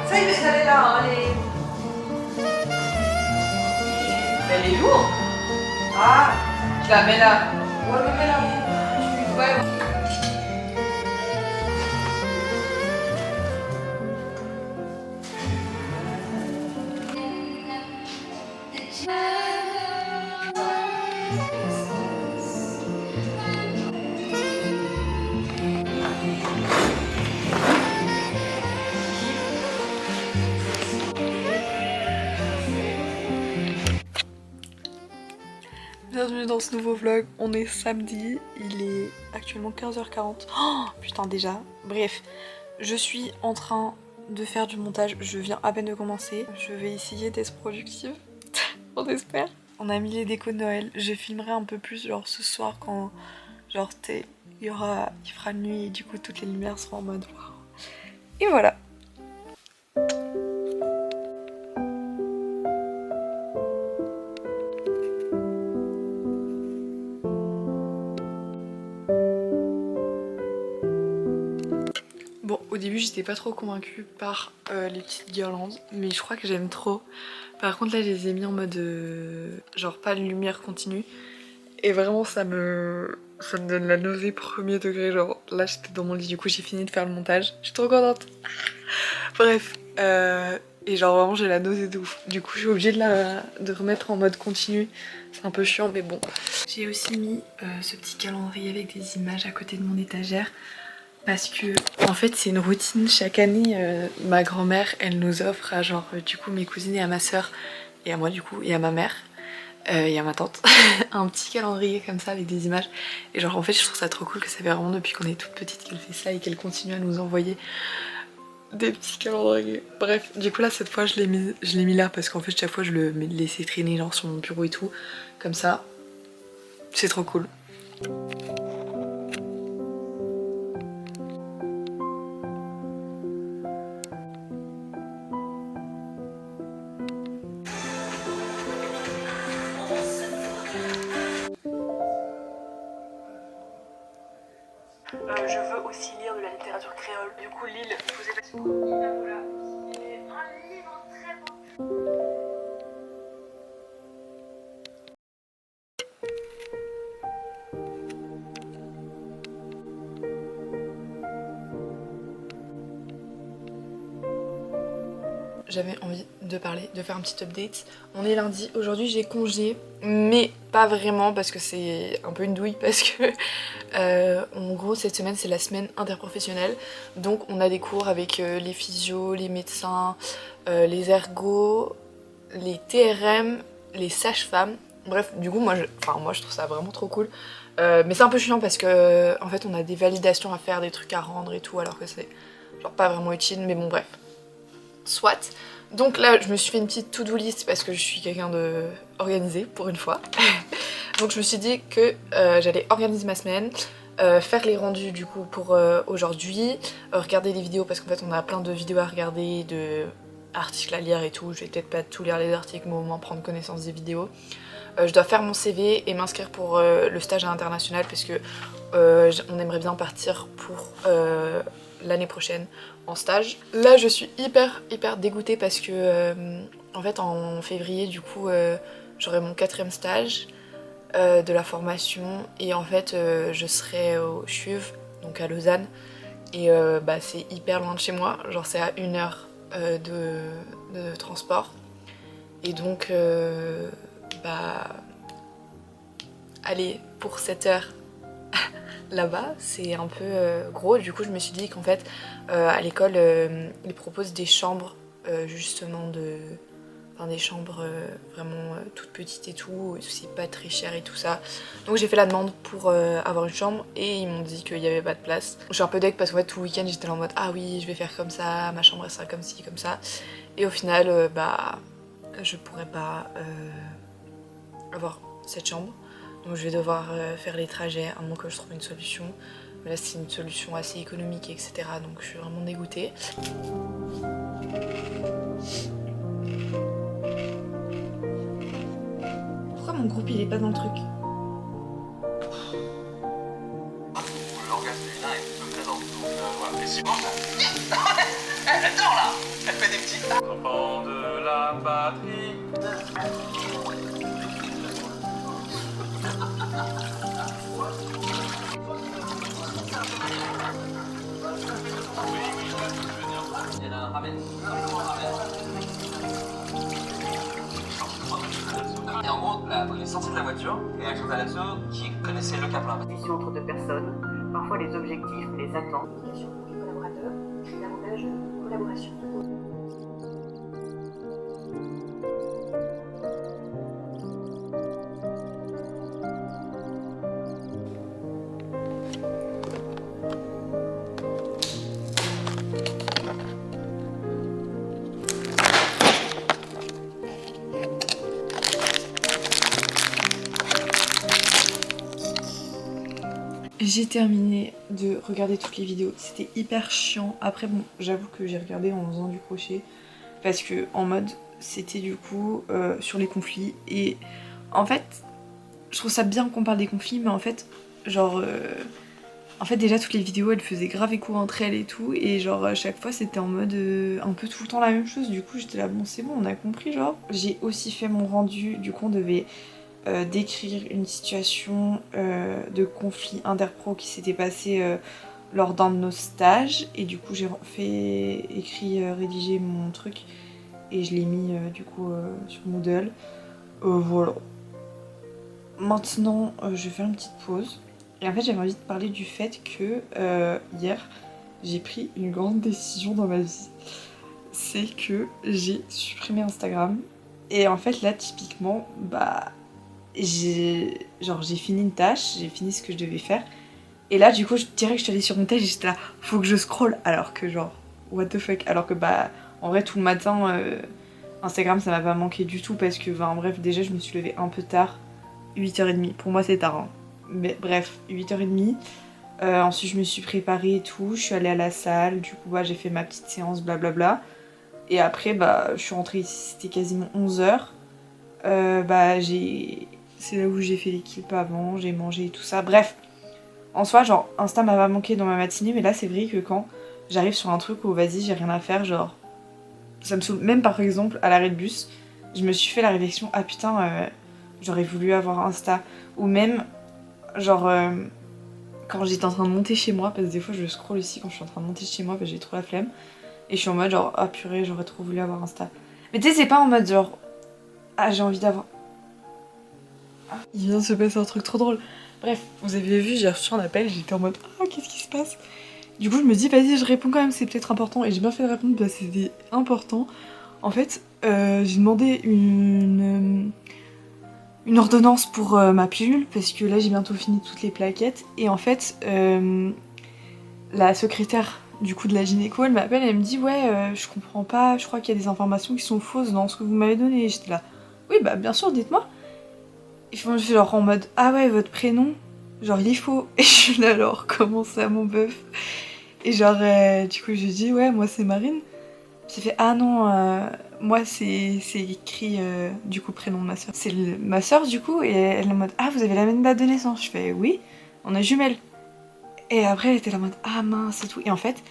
Ça y est, elle est là, hein, elle est lourde. Ah, je la mets là. Ouais, mais mets là. Ouais. Bienvenue dans ce nouveau vlog, on est samedi, il est actuellement 15h40. Oh putain déjà, bref, je suis en train de faire du montage, je viens à peine de commencer. Je vais essayer d'être productive, on espère. On a mis les décos de Noël, je filmerai un peu plus genre ce soir quand genre il fera nuit et du coup toutes les lumières seront en mode waouh. Et voilà. Bon, au début j'étais pas trop convaincue par les petites guirlandes, mais je crois que j'aime trop. Par contre là je les ai mis en mode genre pas de lumière continue. Et vraiment ça me donne la nausée premier degré, genre là j'étais dans mon lit, du coup j'ai fini de faire le montage. Je suis trop contente. Bref, et genre vraiment j'ai la nausée de ouf. Du coup je suis obligée de remettre en mode continu. C'est un peu chiant mais bon. J'ai aussi mis ce petit calendrier avec des images à côté de mon étagère. Parce que en fait c'est une routine, chaque année ma grand-mère elle nous offre à genre du coup mes cousines et à ma soeur et à moi du coup et à ma mère et à ma tante un petit calendrier comme ça avec des images et genre en fait je trouve ça trop cool que ça fait vraiment depuis qu'on est toute petite qu'elle fait ça et qu'elle continue à nous envoyer des petits calendriers. Bref, du coup là cette fois je l'ai mis là parce qu'en fait chaque fois je le laissais traîner genre sur mon bureau et tout comme ça, c'est trop cool. Je veux aussi lire de la littérature créole. Du coup, Lille, je vous ai fait un livre très beau. J'avais envie de parler, de faire un petit update. On est lundi, aujourd'hui j'ai congé, mais pas vraiment parce que c'est un peu une douille parce que en gros cette semaine c'est la semaine interprofessionnelle. Donc on a des cours avec les physios, les médecins, les ergos, les TRM, les sages-femmes. Bref, du coup moi je trouve ça vraiment trop cool. Mais c'est un peu chiant parce que en fait on a des validations à faire, des trucs à rendre et tout alors que c'est genre pas vraiment utile, mais bon bref. Soit. Donc là, je me suis fait une petite to-do list parce que je suis quelqu'un de organisé pour une fois. Donc je me suis dit que j'allais organiser ma semaine, faire les rendus du coup pour aujourd'hui, regarder les vidéos parce qu'en fait on a plein de vidéos à regarder, de articles à lire et tout. Je vais peut-être pas tout lire les articles mais au moins prendre connaissance des vidéos. Je dois faire mon CV et m'inscrire pour le stage à l'international parce que on aimerait bien partir pour l'année prochaine en stage. Là je suis hyper dégoûtée parce que en fait en février du coup j'aurai mon 4e stage de la formation et en fait je serai au CHUV, donc à Lausanne, et bah, c'est hyper loin de chez moi, genre c'est à 1 heure de transport et donc bah aller pour 7 heures là-bas c'est un peu gros. Du coup je me suis dit qu'en fait à l'école ils proposent des chambres justement des chambres vraiment toutes petites et tout, c'est pas très cher et tout ça. Donc j'ai fait la demande pour avoir une chambre et ils m'ont dit qu'il n'y avait pas de place. Je suis un peu deg parce qu'en fait tout le week-end j'étais là en mode ah oui je vais faire comme ça, ma chambre elle sera comme ci, comme ça. Et au final bah je pourrais pas avoir cette chambre. Donc je vais devoir faire les trajets à moins que je trouve une solution. Mais là c'est une solution assez économique etc. Donc je suis vraiment dégoûtée. Pourquoi mon groupe il est pas dans le truc? Le langage féminin est peu présent. Donc voilà. Et c'est bon ça. Elle adore là. Elle fait des petits enfants de la patrie. Il y en a un ramen. Et en gros, il est sorti de la voiture et un Alonso qui connaissait le Kaplan. Mission entre deux personnes, parfois les objectifs, les attentes. Communication pour les collaborateurs, créer davantage de collaboration. J'ai terminé de regarder toutes les vidéos, c'était hyper chiant. Après bon, j'avoue que j'ai regardé en faisant du crochet parce que en mode c'était du coup sur les conflits et en fait je trouve ça bien qu'on parle des conflits mais en fait genre en fait déjà toutes les vidéos elles faisaient grave écho entre elles et tout et genre à chaque fois c'était en mode un peu tout le temps la même chose. Du coup j'étais là bon c'est bon on a compris genre. J'ai aussi fait mon rendu, du coup on devait décrire une situation de conflit interpro qui s'était passé lors d'un de nos stages et du coup j'ai fait rédiger mon truc et je l'ai mis du coup sur Moodle. Voilà. Maintenant je vais faire une petite pause et en fait j'avais envie de parler du fait que hier j'ai pris une grande décision dans ma vie. C'est que j'ai supprimé Instagram et en fait là typiquement bah j'ai fini une tâche, j'ai fini ce que je devais faire et là du coup je dirais que je suis allée sur mon tel et j'étais là faut que je scroll alors que genre what the fuck, alors que bah en vrai tout le matin Instagram ça m'a pas manqué du tout parce que en bref déjà je me suis levée un peu tard, 8h30 pour moi c'est tard hein. Mais bref 8h30 ensuite je me suis préparée et tout, je suis allée à la salle, du coup bah j'ai fait ma petite séance blablabla et après bah je suis rentrée ici, c'était quasiment 11h. Bah c'est là où j'ai fait l'équipe avant, j'ai mangé et tout ça. Bref, en soi, genre, Insta m'a pas manqué dans ma matinée, mais là, c'est vrai que quand j'arrive sur un truc où, vas-y, j'ai rien à faire, genre, ça me saoule. Même par exemple, à l'arrêt de bus, je me suis fait la réflexion, ah putain, j'aurais voulu avoir Insta. Ou même, genre, quand j'étais en train de monter chez moi, parce que des fois, je scroll ici quand je suis en train de monter chez moi, parce que j'ai trop la flemme. Et je suis en mode, genre, ah purée, j'aurais trop voulu avoir Insta. Mais tu sais, c'est pas en mode, genre, ah, j'ai envie d'avoir... Il vient de se passer un truc trop drôle. Bref, vous avez vu, j'ai reçu un appel, j'étais en mode ah qu'est-ce qui se passe? Du coup je me dis vas-y je réponds quand même, c'est peut-être important et j'ai bien fait de répondre parce que c'était important. En fait j'ai demandé une ordonnance pour ma pilule parce que là j'ai bientôt fini toutes les plaquettes et en fait la secrétaire du coup de la gynéco, elle m'appelle, elle me dit ouais je comprends pas, je crois qu'il y a des informations qui sont fausses dans ce que vous m'avez donné. Et j'étais là, oui bah bien sûr, dites-moi. Ils font genre en mode ah ouais votre prénom, genre il est faux. Et je suis là alors comment ça mon bœuf. Et genre du coup je dis ouais moi c'est Marine. J'ai fait ah non moi c'est écrit du coup prénom de ma soeur. C'est ma soeur du coup et elle est en mode ah vous avez la même date de naissance. Je fais oui on est jumelles. Et après elle était là en mode ah mince et tout. Et en fait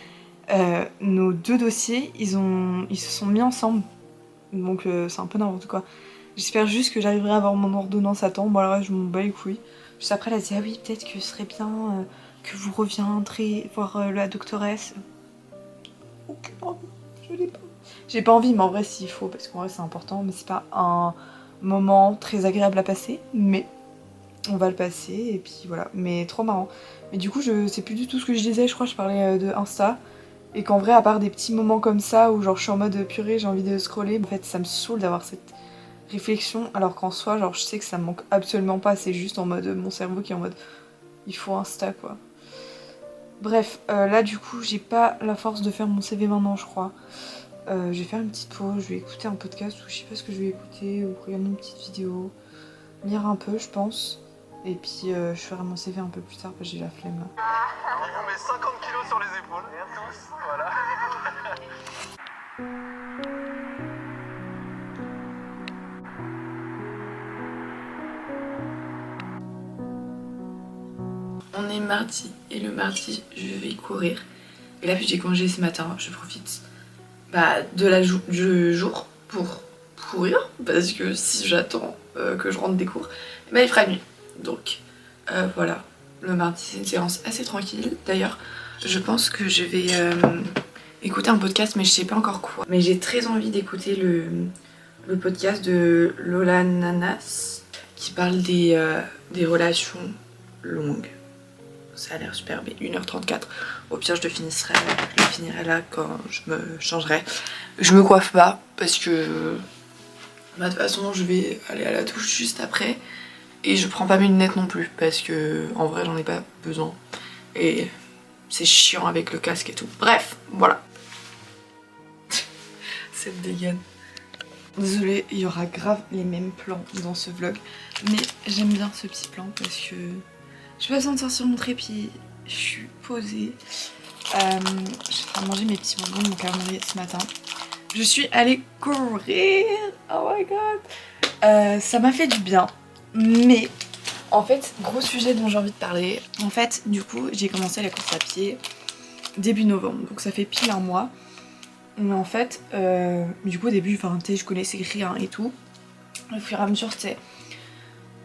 nos deux dossiers ils se sont mis ensemble. Donc c'est un peu n'importe quoi. J'espère juste que j'arriverai à avoir mon ordonnance à temps. Bon alors là je m'en bats les couilles. Juste après elle a dit ah oui peut-être que ce serait bien que vous reviendrez voir la doctoresse. Ok, pardon, je l'ai pas. J'ai pas envie mais en vrai s'il faut parce qu'en vrai c'est important mais c'est pas un moment très agréable à passer mais on va le passer et puis voilà. Mais trop marrant. Mais du coup je sais plus du tout ce que je disais, je crois que je parlais de Insta. Et qu'en vrai à part des petits moments comme ça où genre je suis en mode purée j'ai envie de scroller, en fait ça me saoule d'avoir cette réflexion alors qu'en soi genre je sais que ça me manque absolument pas, c'est juste en mode mon cerveau qui est en mode il faut Insta quoi. Bref, là du coup j'ai pas la force de faire mon CV maintenant je crois. Je vais faire une petite pause, je vais écouter un podcast ou je sais pas ce que je vais écouter ou regarder une petite vidéo, lire un peu je pense. Et puis je ferai mon CV un peu plus tard parce que j'ai la flemme là. On met 50 kilos sur les épaules. Tous, voilà. On est mardi et le mardi je vais courir. Et là j'ai congé ce matin, je profite du jour pour courir parce que si j'attends que je rentre des cours, bah il fera nuit. Donc voilà, le mardi c'est une séance assez tranquille. D'ailleurs je pense que je vais écouter un podcast mais je sais pas encore quoi. Mais j'ai très envie d'écouter le podcast de Lola Nanas qui parle des relations longues. Ça a l'air super, mais 1h34. Au pire, je le finirai là quand je me changerai. Je me coiffe pas parce que de toute façon, je vais aller à la douche juste après. Et je prends pas mes lunettes non plus parce que en vrai, j'en ai pas besoin. Et c'est chiant avec le casque et tout. Bref, voilà. Cette dégaine. Désolée, il y aura grave les mêmes plans dans ce vlog. Mais j'aime bien ce petit plan parce que j'ai pas besoin de sortir mon trépied, je suis posée. Je suis en train de manger mes petits bonbons de mon calendrier ce matin. Je suis allée courir, oh my god. Ça m'a fait du bien, mais en fait, gros sujet dont j'ai envie de parler. En fait, du coup, j'ai commencé la course à pied début novembre, donc ça fait pile un mois. Mais en fait, du coup au début, enfin, je connaissais rien et tout. Au fur et à mesure, tu sais,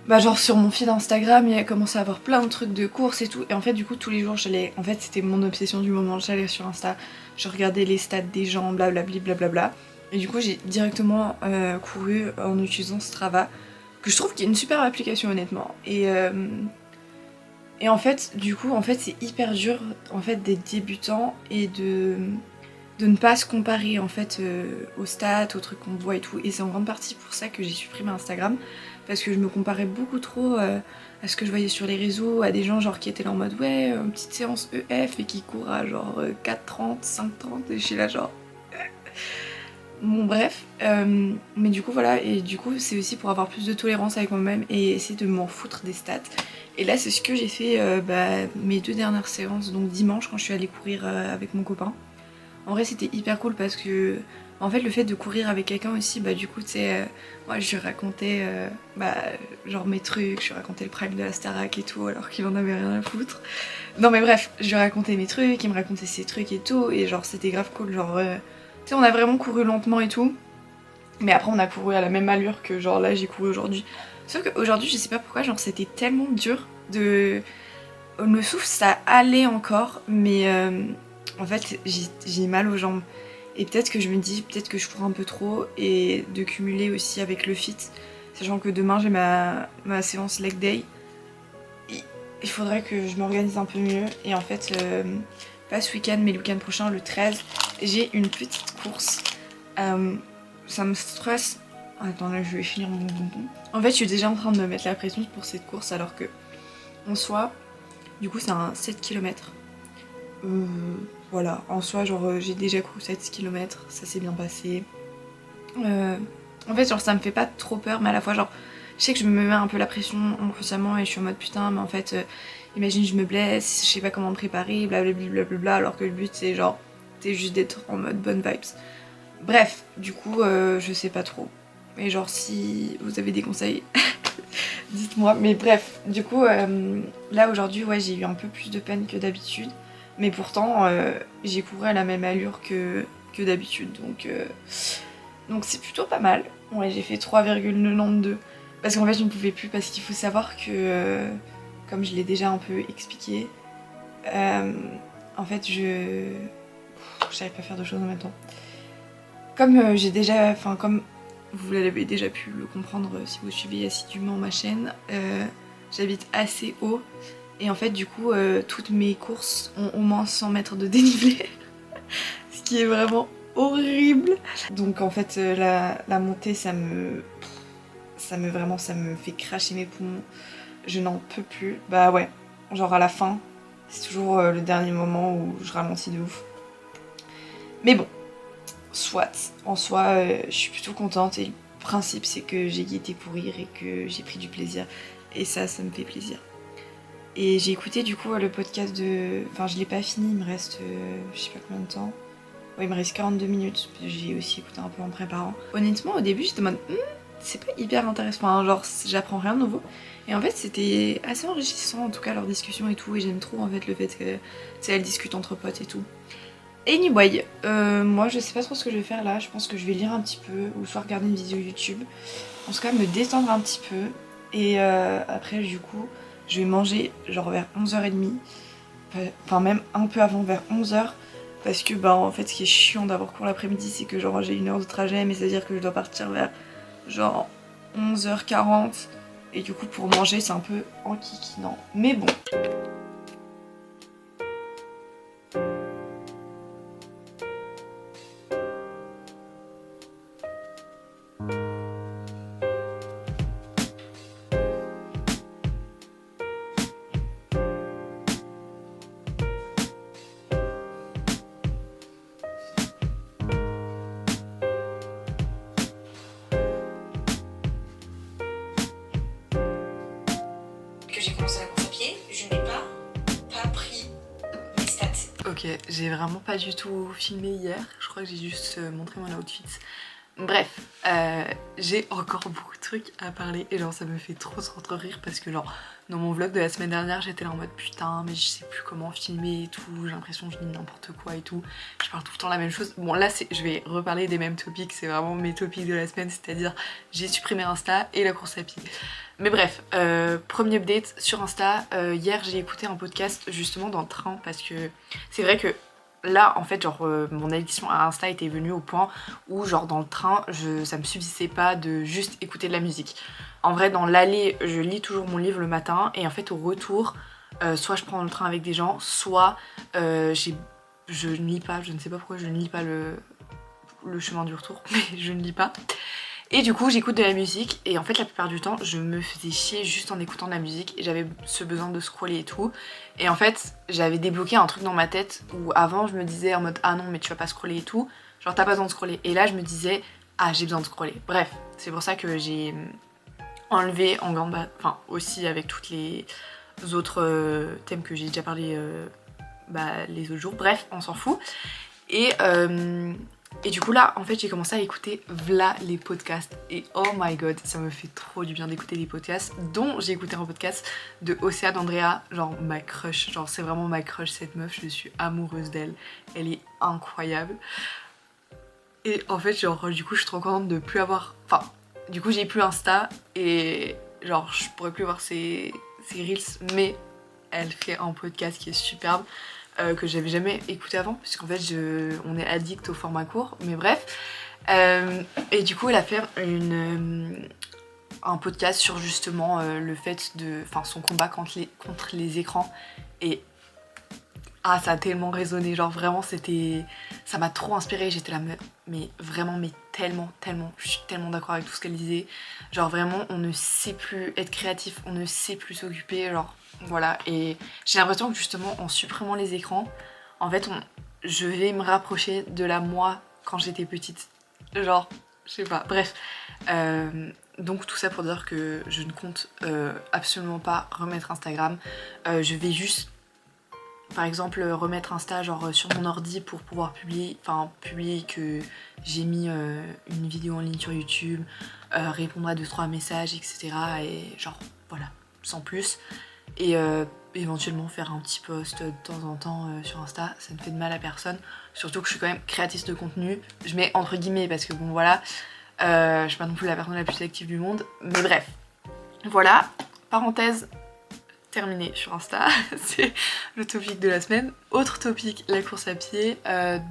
bah genre sur mon feed Instagram il a commencé à avoir plein de trucs de courses et tout et en fait du coup tous les jours j'allais, en fait c'était mon obsession du moment, j'allais sur Insta, je regardais les stats des gens blablabli blablabla et du coup j'ai directement couru en utilisant Strava que je trouve qu'il est une super application honnêtement et en fait du coup en fait c'est hyper dur en fait d'être débutant et de ne pas se comparer en fait aux stats, aux trucs qu'on voit et tout et c'est en grande partie pour ça que j'ai supprimé Instagram parce que je me comparais beaucoup trop à ce que je voyais sur les réseaux, à des gens genre qui étaient là en mode ouais, une petite séance EF et qui courent à genre 4h30, 5h30 et je suis là genre... Bon bref, mais du coup voilà, et du coup c'est aussi pour avoir plus de tolérance avec moi-même et essayer de m'en foutre des stats. Et là c'est ce que j'ai fait mes 2 dernières séances, donc dimanche quand je suis allée courir avec mon copain. En vrai c'était hyper cool parce que en fait le fait de courir avec quelqu'un aussi, bah du coup tu sais, moi je lui racontais genre mes trucs, je lui racontais le prime de la Starac et tout alors qu'il en avait rien à foutre. Non mais bref, je lui racontais mes trucs, il me racontait ses trucs et tout et genre c'était grave cool, genre tu sais on a vraiment couru lentement et tout. Mais après on a couru à la même allure que genre là j'ai couru aujourd'hui. Sauf qu'aujourd'hui je sais pas pourquoi genre c'était tellement dur de... Le souffle ça allait encore mais en fait j'ai mal aux jambes. Et peut-être que je me dis, peut-être que je cours un peu trop et de cumuler aussi avec le fit. Sachant que demain j'ai ma séance leg day. Il faudrait que je m'organise un peu mieux. Et en fait, pas ce week-end mais le week-end prochain, le 13, j'ai une petite course. Ça me stresse. Attends là je vais finir mon bonbon. En fait je suis déjà en train de me mettre la pression pour cette course alors que en soi, du coup c'est un 7 km. voilà, en soi, genre j'ai déjà couru 7 km, ça s'est bien passé. En fait, genre ça me fait pas trop peur, mais à la fois, genre, je sais que je me mets un peu la pression inconsciemment et je suis en mode putain, mais en fait, imagine je me blesse, je sais pas comment me préparer, blablabla, alors que le but c'est genre, c'est juste d'être en mode bonne vibes. Bref, du coup, je sais pas trop. Et genre, si vous avez des conseils, dites-moi. Mais bref, du coup, là aujourd'hui, ouais, j'ai eu un peu plus de peine que d'habitude. Mais pourtant, j'ai couru à la même allure que d'habitude. Donc c'est plutôt pas mal. Ouais, j'ai fait 3,92. Parce qu'en fait, je ne pouvais plus. Parce qu'il faut savoir que, comme je l'ai déjà un peu expliqué, en fait, j'arrive pas à faire deux choses en même temps. Comme j'ai déjà. Enfin, comme vous l'avez déjà pu le comprendre si vous suivez assidûment ma chaîne, j'habite assez haut. Et en fait, du coup, toutes mes courses ont au moins 100 mètres de dénivelé. Ce qui est vraiment horrible. Donc en fait, la montée, ça me fait cracher mes poumons. Je n'en peux plus. Bah ouais, genre à la fin, c'est toujours le dernier moment où je ralentis de ouf. Mais bon, soit. En soi, je suis plutôt contente et le principe, c'est que j'ai guetté pour rire et que j'ai pris du plaisir. Et ça me fait plaisir. Et j'ai écouté du coup le podcast de... Enfin, je l'ai pas fini, il me reste je sais pas combien de temps. Ouais, il me reste 42 minutes. J'ai aussi écouté un peu en préparant. Honnêtement, au début, j'étais en mode... c'est pas hyper intéressant. Enfin, genre, j'apprends rien de nouveau. Et en fait, c'était assez enrichissant, en tout cas, leur discussion et tout. Et j'aime trop, en fait, le fait que... tu sais, elles discutent entre potes et tout. Anyway, moi, je sais pas trop ce que je vais faire là. Je pense que je vais lire un petit peu. Ou soit regarder une vidéo YouTube. En tout cas, me détendre un petit peu. Et après, du coup... je vais manger genre vers 11h30, enfin même un peu avant, vers 11h, parce que bah en fait ce qui est chiant d'avoir cours l'après-midi, c'est que genre j'ai 1 heure de trajet, mais c'est à dire que je dois partir vers genre 11h40, et du coup pour manger c'est un peu enquiquinant, mais bon. J'ai commencé la course à pied, je n'ai pas pris mes stats. Ok, j'ai vraiment pas du tout filmé hier, je crois que j'ai juste montré mon outfit. Bref, j'ai encore beaucoup de trucs à parler et genre ça me fait trop rire parce que genre dans mon vlog de la semaine dernière j'étais là en mode putain mais je sais plus comment filmer et tout, j'ai l'impression que je dis n'importe quoi et tout, je parle tout le temps la même chose. Bon là je vais reparler des mêmes topics, c'est vraiment mes topics de la semaine, c'est-à-dire j'ai supprimé Insta et la course à pied. Mais bref, premier update sur Insta, hier j'ai écouté un podcast justement dans le train parce que c'est vrai que là en fait genre mon addiction à Insta était venue au point où genre dans le train ça me suffisait pas de juste écouter de la musique. En vrai dans l'aller je lis toujours mon livre le matin et en fait au retour soit je prends le train avec des gens, soit je ne lis pas, je ne sais pas pourquoi je ne lis pas le chemin du retour, mais je ne lis pas. Et du coup j'écoute de la musique et en fait la plupart du temps je me faisais chier juste en écoutant de la musique et j'avais ce besoin de scroller et tout. Et en fait j'avais débloqué un truc dans ma tête où avant je me disais en mode ah non mais tu vas pas scroller et tout, genre t'as pas besoin de scroller. Et là je me disais ah j'ai besoin de scroller. Bref, c'est pour ça que j'ai enlevé en grande enfin aussi avec toutes les autres thèmes que j'ai déjà parlé les autres jours. Bref, on s'en fout. Et du coup là en fait j'ai commencé à écouter v'là les podcasts et oh my god ça me fait trop du bien d'écouter les podcasts, dont j'ai écouté un podcast de Océane Andrea, genre ma crush, genre c'est vraiment ma crush cette meuf, je suis amoureuse d'elle, elle est incroyable. Et en fait genre du coup je suis trop contente de plus avoir, enfin du coup j'ai plus Insta et genre je pourrais plus voir ses reels, mais elle fait un podcast qui est superbe. Que j'avais jamais écouté avant puisqu'en fait on est addict au format court, mais bref. Et du coup elle a fait un podcast sur justement le fait de, enfin son combat contre les écrans et ah ça a tellement résonné, genre vraiment ça m'a trop inspirée, j'étais là mais vraiment mais tellement, je suis tellement d'accord avec tout ce qu'elle disait, genre vraiment on ne sait plus être créatif, on ne sait plus s'occuper, genre voilà. Et j'ai l'impression que justement en supprimant les écrans, en fait je vais me rapprocher de la moi quand j'étais petite. Genre, je sais pas, bref. Donc tout ça pour dire que je ne compte absolument pas remettre Instagram. Je vais juste, par exemple, remettre Insta genre sur mon ordi pour pouvoir publier que j'ai mis une vidéo en ligne sur YouTube, répondre à 2-3 messages, etc. Et genre, voilà, sans plus. Et éventuellement faire un petit post de temps en temps sur Insta, ça ne fait de mal à personne. Surtout que je suis quand même créatrice de contenu. Je mets entre guillemets parce que bon voilà, je suis pas non plus la personne la plus active du monde. Mais bref, voilà, parenthèse terminée sur Insta, c'est le topic de la semaine. Autre topic, la course à pied.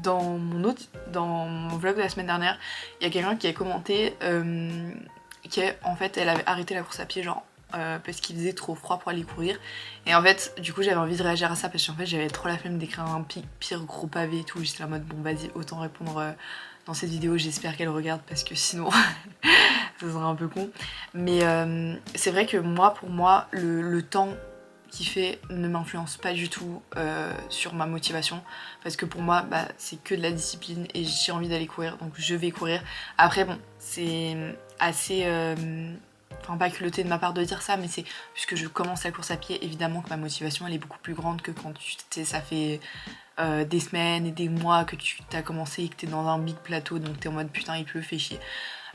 Dans mon vlog de la semaine dernière, il y a quelqu'un qui a commenté qu'en fait elle avait arrêté la course à pied genre parce qu'il faisait trop froid pour aller courir. Et en fait du coup j'avais envie de réagir à ça parce qu'en fait j'avais trop la flemme d'écrire un pire gros pavé et tout. J'étais en mode bon vas-y, autant répondre dans cette vidéo, j'espère qu'elle regarde parce que sinon ça serait un peu con. Mais c'est vrai que pour moi le temps qui fait ne m'influence pas du tout sur ma motivation, parce que pour moi c'est que de la discipline et j'ai envie d'aller courir donc je vais courir. Après bon, c'est assez enfin pas culotté de ma part de dire ça, mais c'est puisque je commence la course à pied, évidemment que ma motivation elle est beaucoup plus grande que quand ça fait des semaines et des mois que tu t'as commencé et que t'es dans un big plateau, donc t'es en mode putain il pleut, fait chier.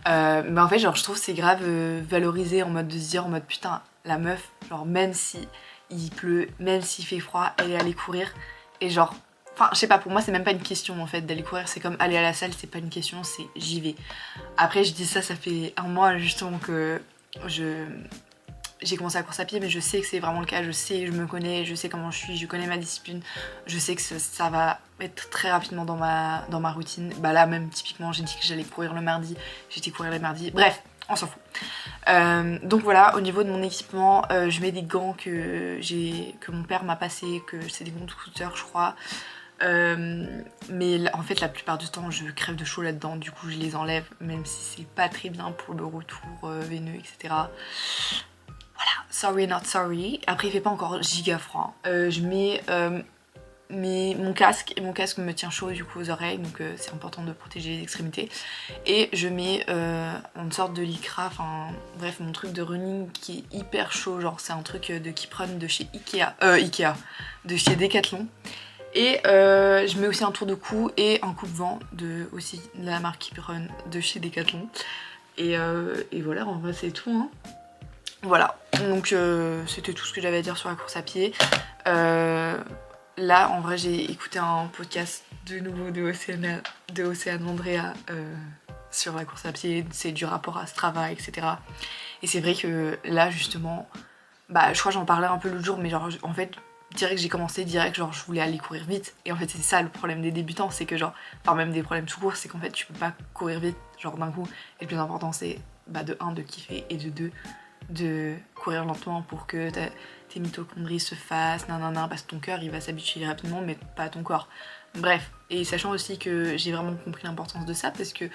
Mais en fait genre je trouve c'est grave valorisé en mode de se dire en mode putain la meuf, genre même si il pleut, même s'il fait froid, elle est allée courir. Et genre, enfin je sais pas, pour moi c'est même pas une question en fait d'aller courir, c'est comme aller à la salle, c'est pas une question, c'est j'y vais. Après je dis ça fait un mois justement que j'ai commencé la course à pied, mais je sais que c'est vraiment le cas, je me connais, je sais comment je suis, je connais ma discipline, je sais que ça va être très rapidement dans ma routine. Bah là même typiquement j'ai dit que j'allais courir le mardi, j'étais courir le mardi, bref, on s'en fout. Donc voilà, au niveau de mon équipement, je mets des gants que mon père m'a passé, que c'est des gants de scooter je crois. Mais en fait la plupart du temps je crève de chaud là-dedans, du coup je les enlève, même si c'est pas très bien pour le retour veineux, etc. Voilà, sorry not sorry. Après il fait pas encore giga froid. Je mets mon casque, et mon casque me tient chaud du coup aux oreilles, donc c'est important de protéger les extrémités. Et je mets une sorte de lycra, enfin bref mon truc de running qui est hyper chaud, genre c'est un truc de Keep Run de chez de chez Decathlon. Et je mets aussi un tour de cou et un coupe-vent de aussi la marque Keep Run de chez Decathlon. Et voilà, en vrai c'est tout hein. Voilà, donc c'était tout ce que j'avais à dire sur la course à pied. Là en vrai j'ai écouté un podcast de nouveau de Océane Andrea sur la course à pied, c'est du rapport à Strava, etc. Et c'est vrai que là justement, je crois que j'en parlais un peu l'autre jour, mais genre en fait direct j'ai commencé, genre je voulais aller courir vite. Et en fait c'est ça le problème des débutants, c'est que genre, enfin même des problèmes tout court, c'est qu'en fait tu peux pas courir vite genre d'un coup. Et le plus important c'est de 1 de kiffer et de 2 de courir lentement pour que tes mitochondries se fassent, parce que ton cœur il va s'habituer rapidement mais pas ton corps. Bref, et sachant aussi que j'ai vraiment compris l'importance de ça parce que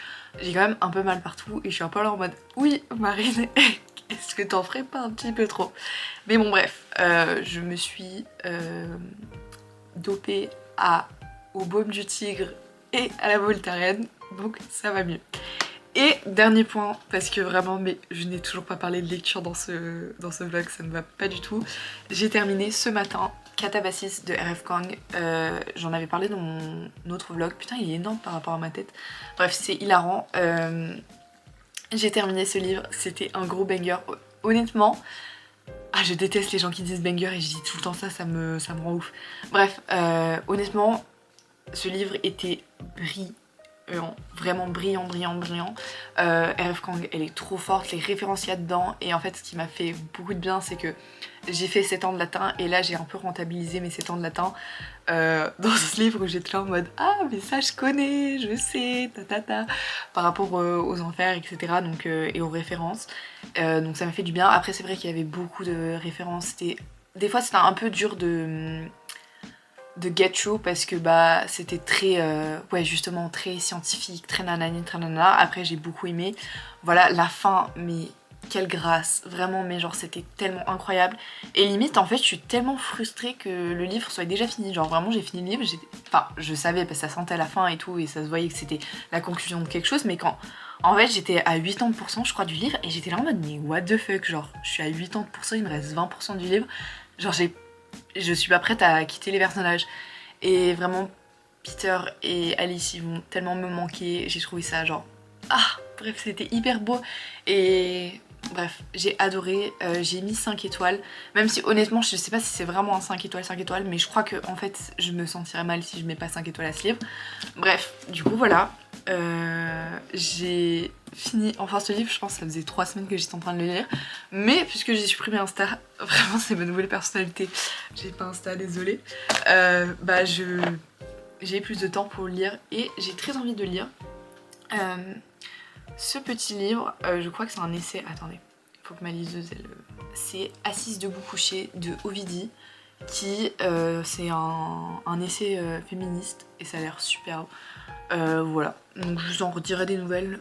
j'ai quand même un peu mal partout et je suis un peu là en mode oui Marine, est-ce que t'en ferais pas un petit peu trop? Mais bon bref, je me suis dopée au baume du tigre et à la Voltaren, donc ça va mieux. Et dernier point, parce que vraiment mais je n'ai toujours pas parlé de lecture dans ce vlog, ça ne va pas du tout. J'ai terminé ce matin Catabasis de R.F. Kuang. J'en avais parlé dans mon autre vlog, putain il est énorme par rapport à ma tête. Bref c'est hilarant. J'ai terminé ce livre, c'était un gros banger. Honnêtement, je déteste les gens qui disent banger et je dis tout le temps ça me rend ouf. Bref, honnêtement, ce livre était vraiment brillant. R.F. Kuang elle est trop forte, les références qu'il y a dedans, et en fait ce qui m'a fait beaucoup de bien c'est que j'ai fait 7 ans de latin et là j'ai un peu rentabilisé mes 7 ans de latin dans ce livre où j'étais là en mode mais ça je connais, je sais, par rapport aux enfers, etc. Donc, et aux références, donc ça m'a fait du bien. Après c'est vrai qu'il y avait beaucoup de références, des fois c'était un peu dur de get through parce que c'était très justement très scientifique, très nanani, très nanana. Après j'ai beaucoup aimé, voilà la fin, mais quelle grâce, vraiment, mais genre c'était tellement incroyable. Et limite en fait je suis tellement frustrée que le livre soit déjà fini, genre vraiment j'ai fini le livre, enfin je savais parce que ça sentait à la fin et tout et ça se voyait que c'était la conclusion de quelque chose, mais quand en fait j'étais à 80% je crois du livre et j'étais là en mode mais what the fuck, genre je suis à 80%, il me reste 20% du livre, genre je suis pas prête à quitter les personnages. Et vraiment Peter et Alice ils vont tellement me manquer, j'ai trouvé ça genre bref c'était hyper beau et bref j'ai adoré, j'ai mis 5 étoiles, même si honnêtement je sais pas si c'est vraiment un 5 étoiles mais je crois que en fait je me sentirais mal si je mets pas 5 étoiles à ce livre. Bref du coup voilà, j'ai fini enfin ce livre, je pense que ça faisait 3 semaines que j'étais en train de le lire, mais puisque j'ai supprimé Insta, vraiment c'est ma nouvelle personnalité, j'ai pas Insta, désolée, bah j'ai plus de temps pour lire et j'ai très envie de lire ce petit livre, je crois que c'est un essai, attendez, il faut que ma liseuse elle... C'est Assise debout couchée de Ovidie, qui c'est un essai féministe et ça a l'air superbe. Voilà, donc je vous en redirai des nouvelles